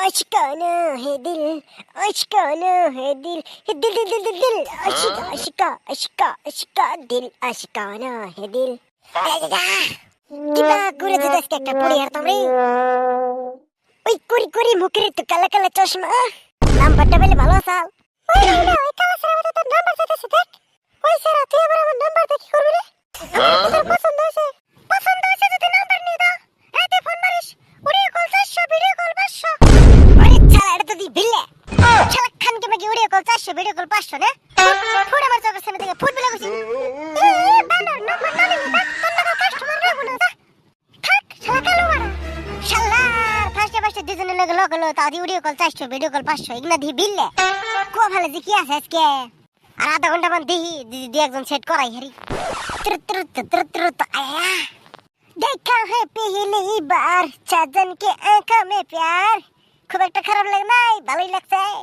अशिकाना है दिल, अशिकाना है दिल, दिल दिल दिल दिल दिल, अशिका अशिका अशिका अशिका दिल, अशिकाना है दिल। কিবা করে দিতে একটা পড়ি হারতাম রে। ওই কুড়ি কুড়ি মুখের তো কালা কালা চশমা, নাম্বারটা পেলে ভালো আসাল। ওই না ওই কালা সারা মতো তোর নাম্বার চাইতেছে দেখ। ওই সারা তুই আবার আমার নাম্বার দেখি করবি রে। তোর পছন্দ হয়েছে যদি নাম্বার নিয়ে দাও। এতে ফোন মারিস, অডিও কল 400, ভিডিও কল 500। আরে শালা এটা তো দি বিল্লে। শালা খানকে মাগি অডিও কল 400, ভিডিও কল 500 না। ফুট আমার চোখের সামনে থেকে ফুট বলে গেছি। বান্দর নাম্বার না নিবি না, তোর লাগা কাস্টমার রাখবো না। থাক শালা কালো মারা। শালা ফার্স্টে দুজনে লগে লগলো তাদি অডিও কল 400, ভিডিও কল 500 ইগনা দি বিল্লে। কো ভালো যে কি আছে আজকে। আর আধা ঘন্টা মান দি একজন সেট করাই হারি। ত্র আয়া देखा है पहली बार चाँदन के आँखों में प्यार। खूब एक खाराप लगे ना, भालोई लगता है।